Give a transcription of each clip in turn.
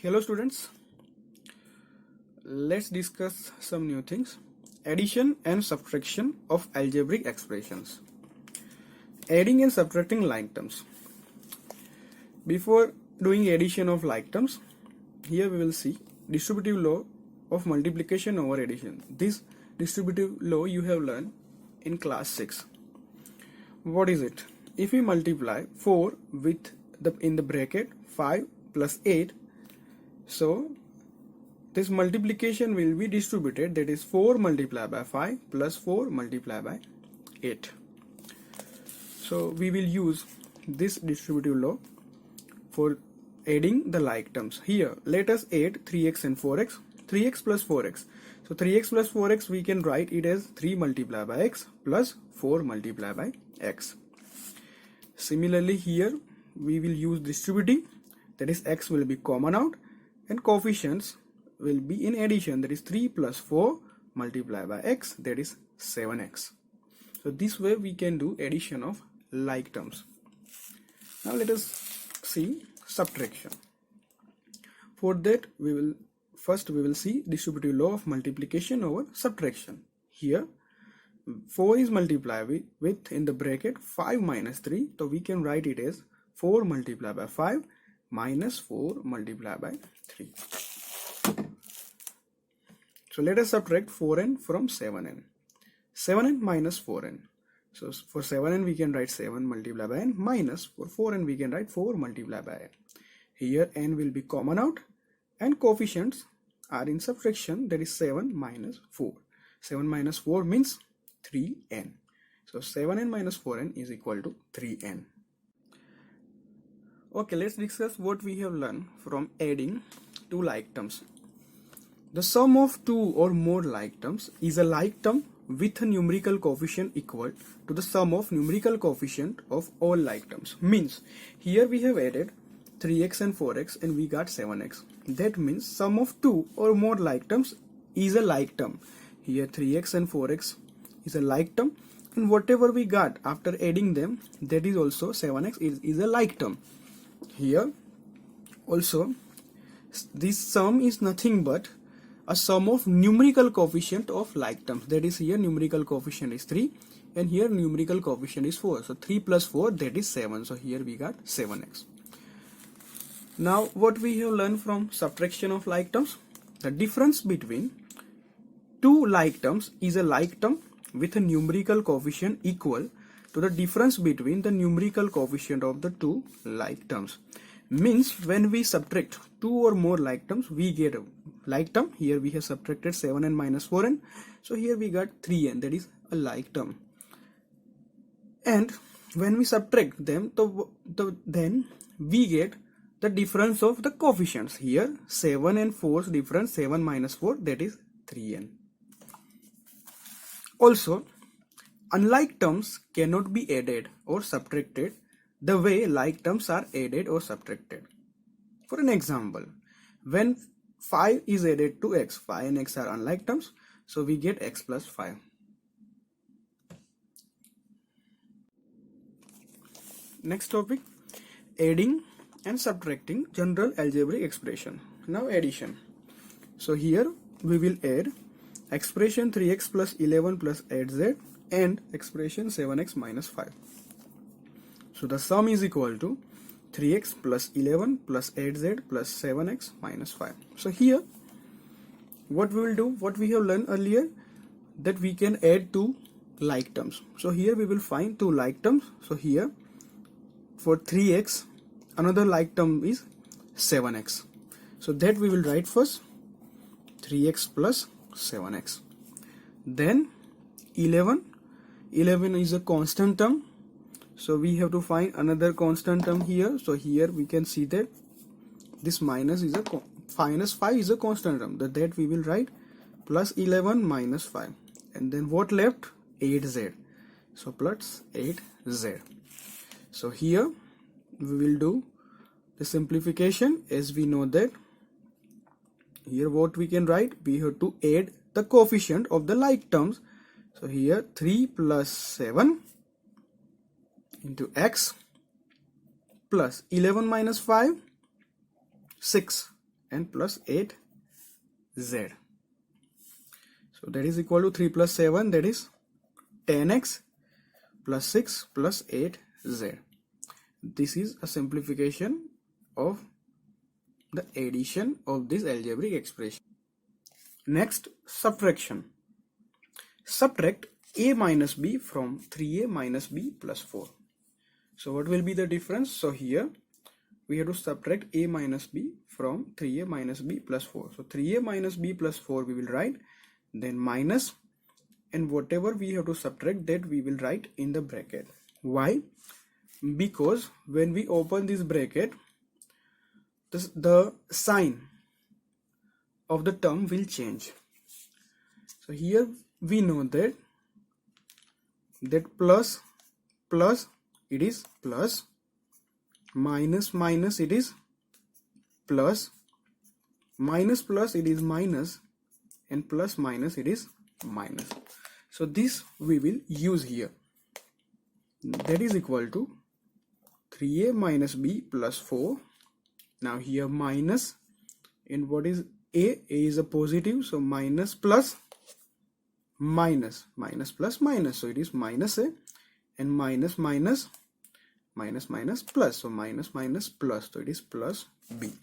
Hello students, let's discuss some new things. Addition and subtraction of algebraic expressions. Adding and subtracting like terms. Before doing addition of like terms, here we will see distributive law of multiplication over addition. This distributive law you have learned in class 6. What is it? If we multiply 4 with in the bracket 5 plus 8, so this multiplication will be distributed, that is 4 multiplied by 5 plus 4 multiplied by 8. So we will use this distributive law for adding the like terms. Here let us add 3x and 4x, 3x plus 4x. So 3x plus 4x we can write it as 3 multiplied by x plus 4 multiplied by x. Similarly here we will use distributive, that is x will be common out and coefficients will be in addition, that is 3 plus 4 multiplied by x, that is 7x. So this way we can do addition of like terms. Now let us see subtraction. For that we will see distributive law of multiplication over subtraction. Here 4 is multiplied with in the bracket 5 minus 3, so we can write it as 4 multiplied by 5 minus 4 multiplied by 3. So let us subtract 4n from 7n. 7n minus 4n. So for 7n we can write 7 multiplied by n, minus for 4n we can write 4 multiplied by n. Here n will be common out and coefficients are in subtraction, that is 7 minus 4. 7 minus 4 means 3n. So 7n minus 4n is equal to 3n. Okay, let's discuss what we have learned from adding two like terms. The sum of two or more like terms is a like term with a numerical coefficient equal to the sum of numerical coefficient of all like terms. Means here we have added 3x and 4x and we got 7x. That means sum of two or more like terms is a like term. Here 3x and 4x is a like term, and whatever we got after adding them, that is also 7x is a like term. Here also this sum is nothing but a sum of numerical coefficient of like terms, that is here numerical coefficient is 3 and here numerical coefficient is 4, so 3 plus 4, that is 7, so here we got 7x. Now what we have learned from subtraction of like terms, the difference between two like terms is a like term with a numerical coefficient equal to the difference between the numerical coefficient of the two like terms. Means when we subtract two or more like terms, we get a like term. Here we have subtracted 7n minus 4n, so here we got 3n, that is a like term. And when we subtract them, then we get the difference of the coefficients. Here 7 and 4's difference, 7 minus 4, that is 3n. Also, unlike terms cannot be added or subtracted the way like terms are added or subtracted. For an example, when 5 is added to x, 5 and x are unlike terms, so we get x plus 5. Next topic, adding and subtracting general algebraic expression. Now addition. So here we will add expression 3x plus 11 plus 8z and expression 7x minus 5. So the sum is equal to 3x plus 11 plus 8z plus 7x minus 5. So here what we will do, what we have learned earlier, that we can add two like terms. So here we will find two like terms. So here for 3x another like term is 7x. So that we will write first 3x plus 7x. Then 11 is a constant term, so we have to find another constant term here. So here we can see that this minus 5 is a constant term, that we will write plus 11 minus 5, and then what left, 8z, so plus 8z. So here we will do the simplification, as we know that here what we can write, we have to add the coefficient of the like terms. So here 3 plus 7 into x plus 11 minus 5, 6, and plus 8z. So that is equal to 3 plus 7, that is 10x plus 6 plus 8z. This is a simplification of the addition of this algebraic expression. Next, subtraction. Subtract a minus b from 3a minus b plus 4. So what will be the difference? So here we have to subtract a minus b from 3a minus b plus 4. So 3a minus b plus 4 we will write, then minus, and whatever we have to subtract, that we will write in the bracket. Why? Because when we open this bracket, the sign of the term will change. So here we know that plus it is plus, minus it is plus, minus it is minus, and plus it is minus. So this we will use here. That is equal to 3a minus b plus 4. Now here minus, and what is a? A is a positive, so minus plus minus, minus plus minus, so it is minus a, and minus plus, so minus plus, so it is plus b.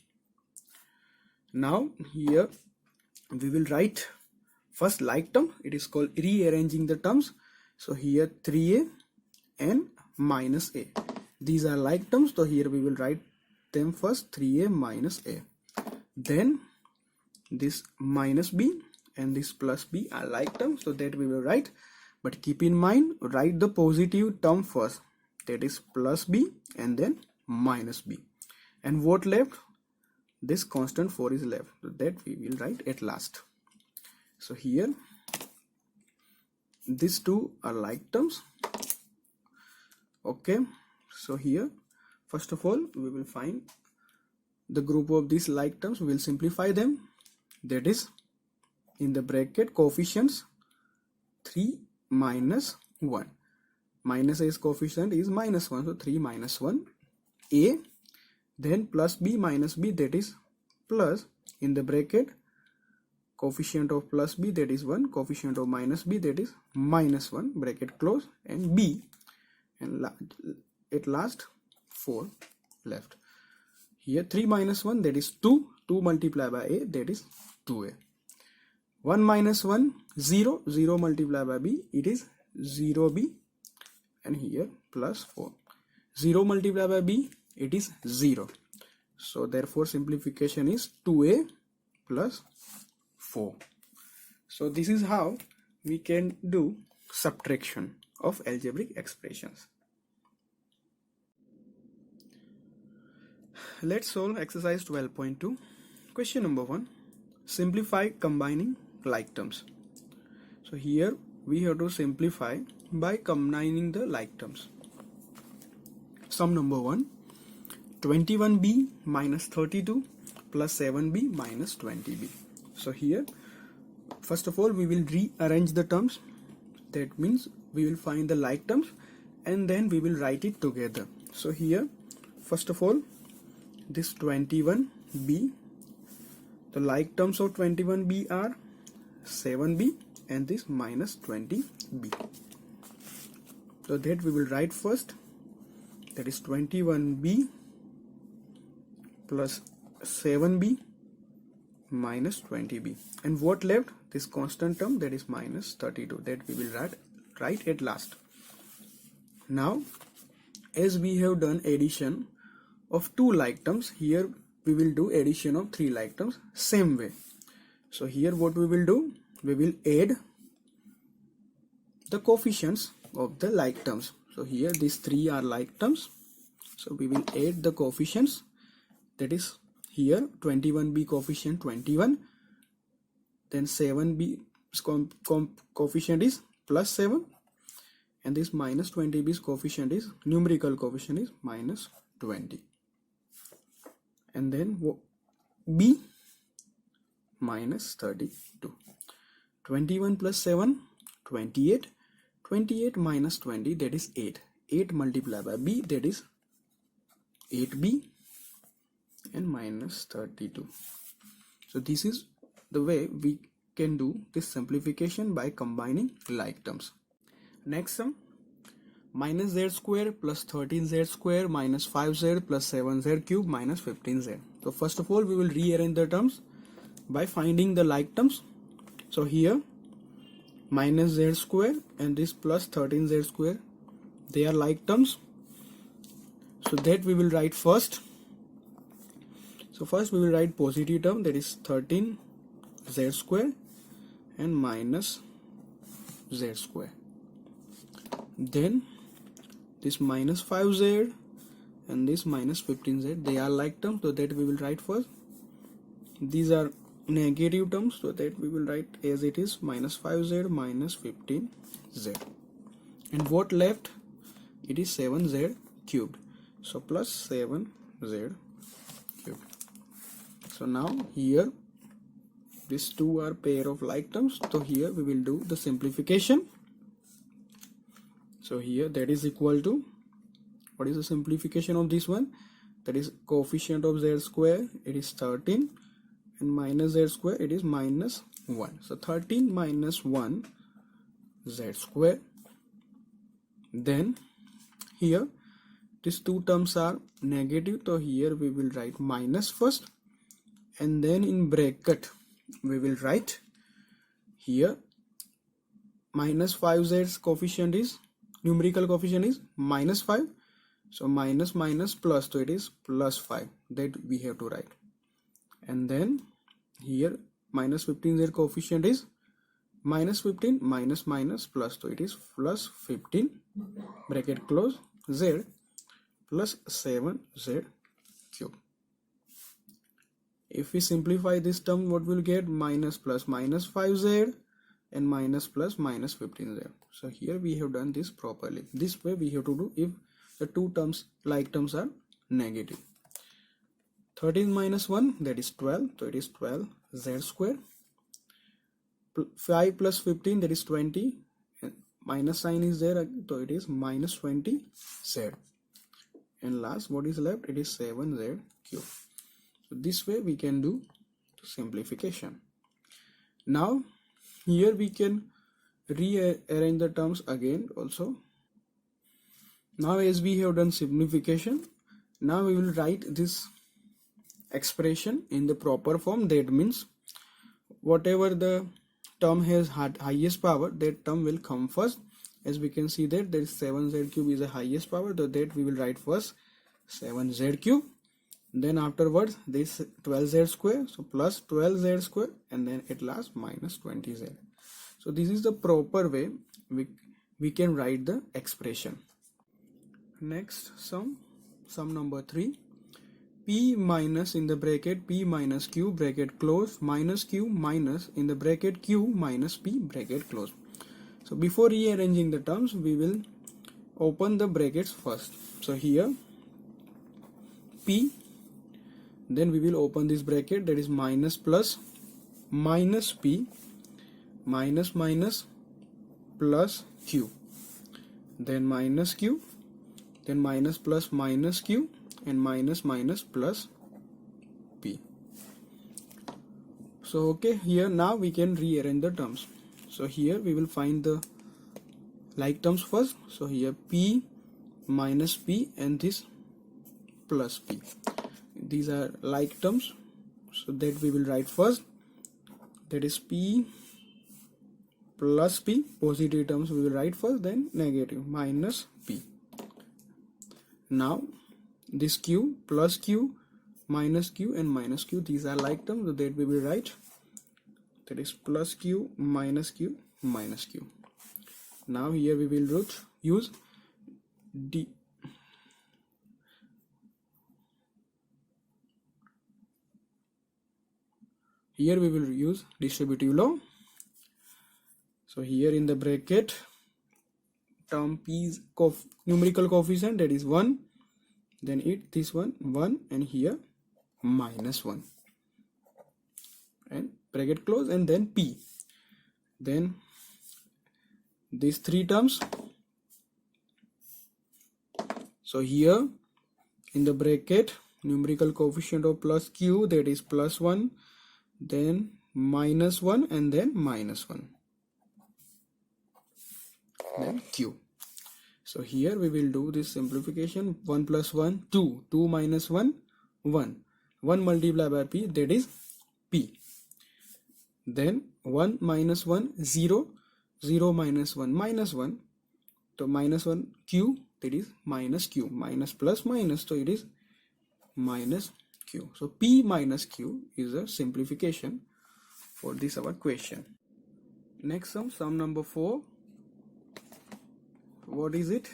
Now here we will write first like term, it is called rearranging the terms. So here 3a and minus a, these are like terms, so here we will write them first, 3a minus a. Then this minus b and this plus b are like terms, so that we will write, but keep in mind, write the positive term first, that is plus b and then minus b. And what left? This constant 4 is left, so that we will write at last. So here these two are like terms. Okay, so here first of all we will find the group of these like terms, we will simplify them. That is, in the bracket, coefficients 3 minus 1. Minus a's coefficient is minus 1, so 3 minus 1 a, then plus b minus b, that is plus, in the bracket, coefficient of plus b, that is 1, coefficient of minus b, that is minus 1, bracket close, and b, and at last 4 left. Here 3 minus 1, that is 2, 2 multiplied by a, that is 2a. 1 minus 1, 0, 0 multiplied by b, it is 0b, and here plus 4. 0 multiplied by b, it is 0. So therefore simplification is 2a plus 4. So this is how we can do subtraction of algebraic expressions. Let's solve exercise 12.2. Question number 1. Simplify combining like terms. So here we have to simplify by combining the like terms. Sum number 1. 21b minus 32 plus 7b minus 20b. So here first of all we will rearrange the terms. That means we will find the like terms and then we will write it together. So here first of all this 21b, the like terms of 21b are 7b and this minus 20b. So that we will write first, that is 21b plus 7b minus 20b, and what left? This constant term, that is minus 32, that we will write at last. Now as we have done addition of 2 like terms, here we will do addition of 3 like terms same way. So here what we will do, we will add the coefficients of the like terms. So here these 3 are like terms, so we will add the coefficients, that is here 21b coefficient 21, then 7b coefficient is plus 7, and this minus 20b's coefficient is, numerical coefficient is minus 20, and then b minus 32. 21 plus 7, 28, 28 minus 20, that is 8, 8 multiplied by b, that is 8b, and minus 32. So this is the way we can do this simplification by combining like terms. Next sum, minus z square plus 13z square minus 5z plus 7z cube minus 15z. So first of all we will rearrange the terms by finding the like terms. So here minus z square and this plus 13z square, they are like terms, so that we will write first. So first we will write positive term, that is 13z square and minus z square. Then this minus 5z and this minus 15z, they are like terms, so that we will write first. These are negative terms, so that we will write as it is, minus 5z minus 15z. And what left? It is 7z cubed, so plus 7z cubed. So now here these two are pair of like terms, so here we will do the simplification. So here that is equal to, what is the simplification of this one? That is coefficient of z square, it is 13, and minus z square, it is minus 1. So 13 minus 1 z square. Then here these two terms are negative, so here we will write minus first, and then in bracket we will write here minus 5z's coefficient is, numerical coefficient is minus 5, so minus minus plus, so it is plus 5, that we have to write. And then here minus 15z coefficient is minus 15 minus minus plus, so it is plus 15 bracket close z plus 7z cube. If we simplify this term, what we'll get? Minus plus minus 5z and minus plus minus 15z. So here we have done this properly. This way we have to do if the two terms, like terms, are negative. 13 minus 1, that is 12, so it is 12z square. 5 plus 15, that is 20, and minus sign is there, so it is minus 20z. And last, what is left? It is 7z cube. So this way we can do simplification. Now here we can rearrange the terms again also. Now as we have done simplification, now we will write this expression in the proper form. That means whatever the term has highest power, that term will come first. As we can see that there is 7z cube is the highest power, so that we will write first 7z cube. Then afterwards this 12z square, so plus 12z square, and then at last minus 20z. So this is the proper way we can write the expression. Next sum number 3. P minus in the bracket P minus Q bracket close minus Q minus in the bracket Q minus P bracket close. So before rearranging the terms, we will open the brackets first. So here P, then we will open this bracket, that is minus plus minus P minus minus plus Q, then minus Q, then minus plus minus Q, and minus minus plus P. So okay, here now we can rearrange the terms. So here we will find the like terms first. So here P minus P and this plus P. These are like terms, so that we will write first, that is P plus P. Positive terms we will write first, then negative minus P. Now this Q plus Q minus Q and minus Q, these are like terms, so that we will write, that is plus Q minus Q minus Q. Now here we will use D. Here we will use distributive law. So here in the bracket term P's numerical coefficient, that is 1, then this one 1, and here minus 1, and bracket close, and then P. Then these three terms. So here in the bracket numerical coefficient of plus Q, that is plus 1, then minus 1, and then minus 1, then q. So here we will do this simplification. 1 plus 1, 2, 2 minus 1, 1, 1 multiplied by p, that is p. Then 1 minus 1, 0, 0 minus 1, minus 1, so minus 1 q, that is minus q, minus plus minus, so it is minus q. So p minus q is a simplification for this our question. Next sum number 4. What is it?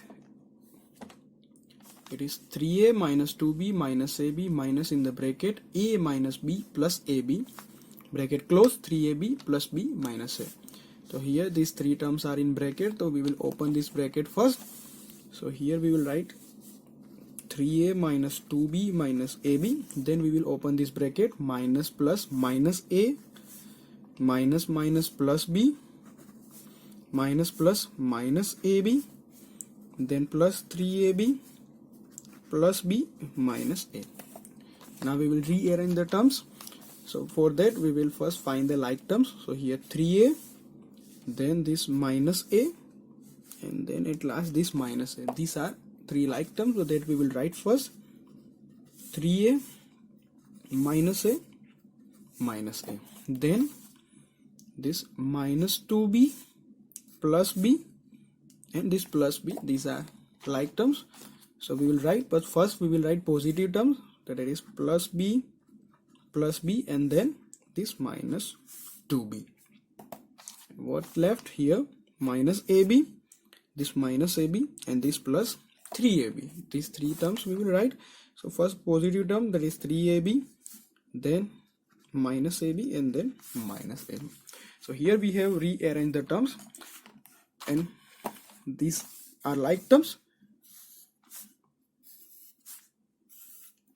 It is 3a minus 2b minus ab minus in the bracket a minus b plus ab, bracket close, 3ab plus b minus a. So here these three terms are in bracket, so we will open this bracket first. So here we will write 3a minus 2b minus ab, then we will open this bracket, minus plus minus a, minus minus plus b, minus plus minus ab, then plus 3ab plus b minus a. Now we will rearrange the terms. So for that we will first find the like terms. So here 3a, then this minus a, and then at last this minus a. These are three like terms, so that we will write first 3a minus a minus a, then this minus 2b plus b, and this plus b. These are like terms, so we will write, but first we will write positive terms, that is plus b, and then this minus 2b. What left here? Minus ab, this minus ab, and this plus 3ab. These three terms we will write. So first positive term, that is 3ab, then minus ab, and then minus ab. So here we have rearranged the terms, and these are like terms.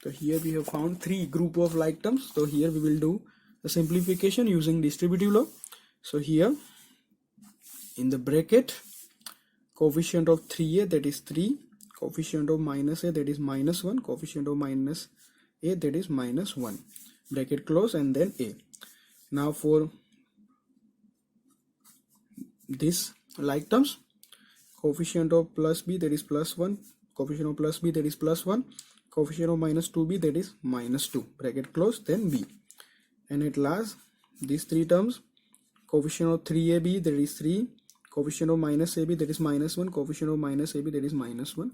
So here we have found three group of like terms. So here we will do the simplification using distributive law. So here in the bracket, coefficient of 3a, that is 3, coefficient of minus a, that is minus 1, coefficient of minus a, that is minus 1, bracket close, and then a. Now for this like terms, coefficient of plus b, that is plus 1, coefficient of plus b, that is plus 1, coefficient of minus 2b, that is minus 2, bracket close, then b. And at last these three terms, coefficient of 3ab, that is 3, coefficient of minus ab, that is minus 1, coefficient of minus ab, that is minus 1,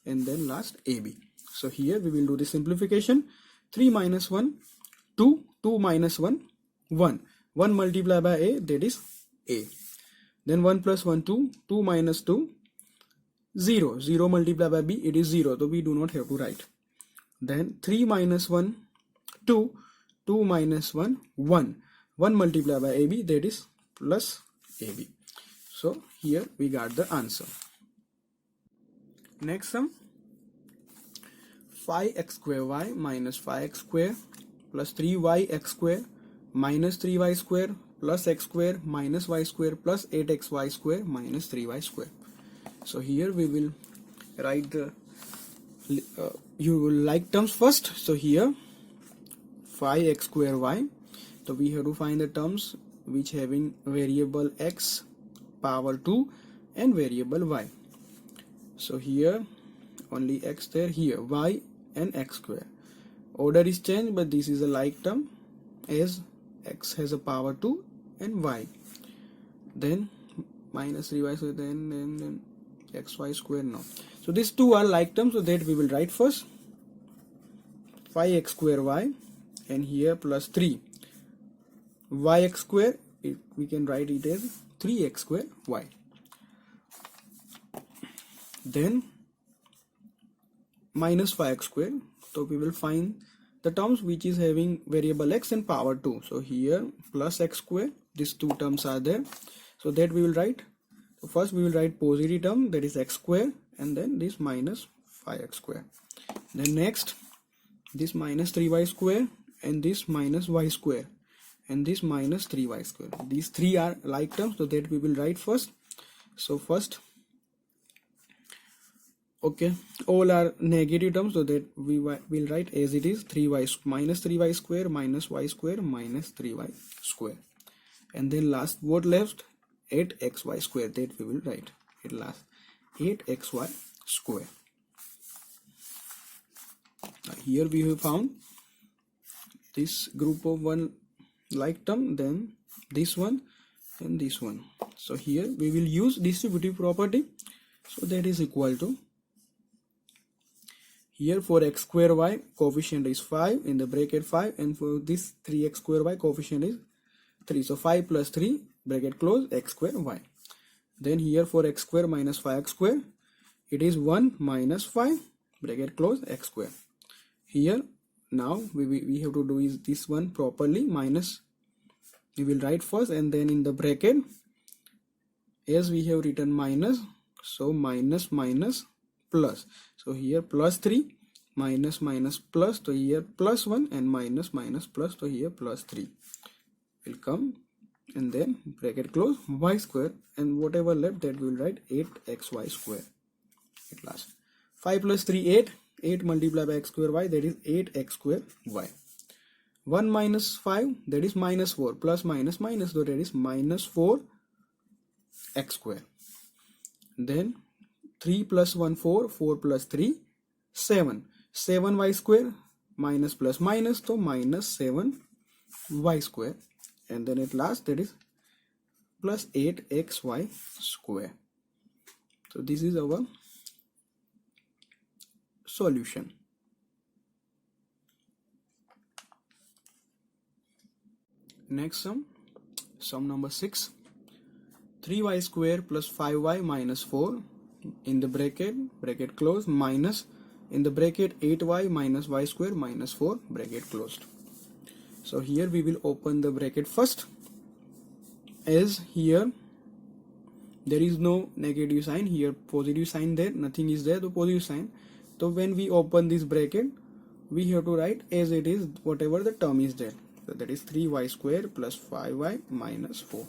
and then last ab. So here we will do the simplification. 3 minus 1, 2, 2 minus 1, 1, 1 multiplied by a, that is a. Then 1 plus 1, 2, 2 minus 2, 0, 0 multiplied by b, it is 0, so we do not have to write. Then 3 minus 1, 2, 2 minus 1, 1, 1 multiplied by ab, that is plus ab. So here we got the answer. Next sum, 5x square y minus 5x square plus 3yx square minus 3y square plus x square minus y square plus 8xy square minus 3y square. So here we will write the you will like terms first. So here 5x square y, so we have to find the terms which having variable x power 2 and variable y. So here only x there, here y and x square. Order is changed, but this is a like term as x has a power 2 and y. Then minus 3y, so then xy square, no. So these two are like terms, so that we will write first 5x square y, and here plus 3 yx square, we can write it as 3x square y. Then minus 5x square, so we will find the terms which is having variable x and power 2. So here plus x square, these two terms are there, so that we will write. So first we will write positive term, that is x square, and then this minus 5x square. Then next this minus 3y square, and this minus y square, and this minus 3y square. These three are like terms, so that we will write first. So first Okay, all are negative terms, so that we will write as it is 3y minus 3y square minus y square minus 3y square. And then last what left, 8xy square, that we will write at last 8xy square. Now here we have found this group of one like term, then this one and this one. So here we will use distributive property, so that is equal to, here for x square y coefficient is 5 in the bracket 5, and for this 3x square y coefficient is 3, so 5 plus 3 bracket close x square y. Then here for x square minus 5x square, it is 1 minus 5 bracket close x square. Here now we have to do is this one properly, minus we will write first, and then in the bracket as we have written minus, so minus minus plus, so here plus 3 minus minus plus, so here plus 1, and minus minus plus, so here plus 3 will come, and then bracket close y square, and whatever left that we will write 8xy square at last. 5 plus 3 8 multiplied by x square y, that is 8x square y. 1 minus 5, that is minus 4, plus minus minus, so that is minus 4 x square. Then 3 plus 1 4, 4 plus 3 7, 7y square minus plus minus, so minus 7y square, and then at last that is plus 8xy square. So this is our solution. Next sum number 6. 3y square plus 5y minus 4 in the bracket closed, minus in the bracket 8y minus y square minus 4 bracket closed. So here we will open the bracket first, as here there is no negative sign, here positive sign, there nothing is there, the positive sign. So when we open this bracket, we have to write as it is whatever the term is there, so that is 3y square plus 5y minus 4.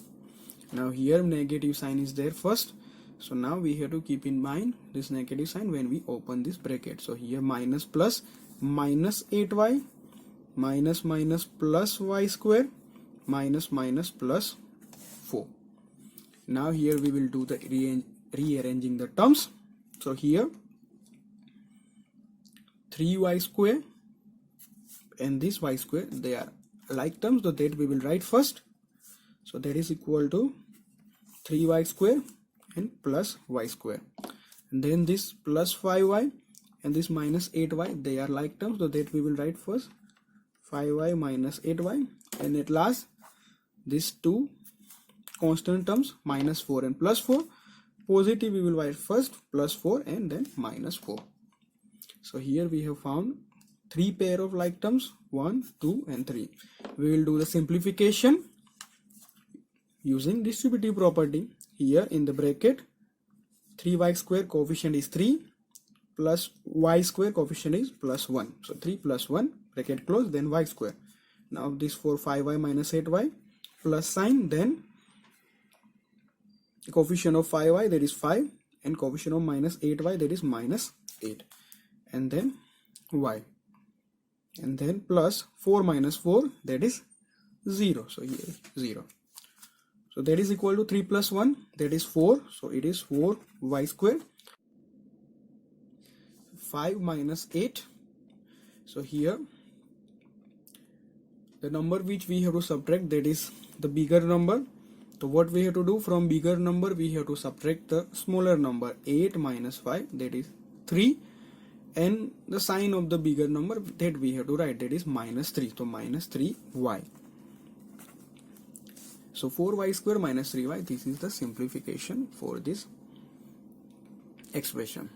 Now here negative sign is there first, so now we have to keep in mind this negative sign when we open this bracket. So here minus plus minus 8y minus minus plus y square minus minus plus 4. Now here we will do the rearranging the terms. So here 3y square and this y square, they are like terms, so that we will write first. So that is equal to 3y square and plus y square, and then this plus 5y and this minus 8y, they are like terms, so that we will write first 5y minus 8y, and at last these two constant terms minus 4 and plus 4, positive we will write first plus 4 and then minus 4. So here we have found 3 pair of like terms, 1 2 and 3. We will do the simplification using distributive property. Here in the bracket 3y square coefficient is 3 plus y square coefficient is plus 1, so 3 plus 1 bracket close, then y square. Now this for 5y minus 8y plus sign, then coefficient of 5y, that is 5, and coefficient of minus 8y, that is minus 8, and then y, and then plus 4 minus 4, that is 0, so here 0. So that is equal to 3 plus 1, that is 4, so it is 4y square. 5 minus 8, so here the number which we have to subtract, that is the bigger number. So what we have to do, from bigger number we have to subtract the smaller number. 8 minus 5, that is 3, and the sign of the bigger number that we have to write, that is minus 3, so minus 3y. So 4y square minus 3y, this is the simplification for this expression.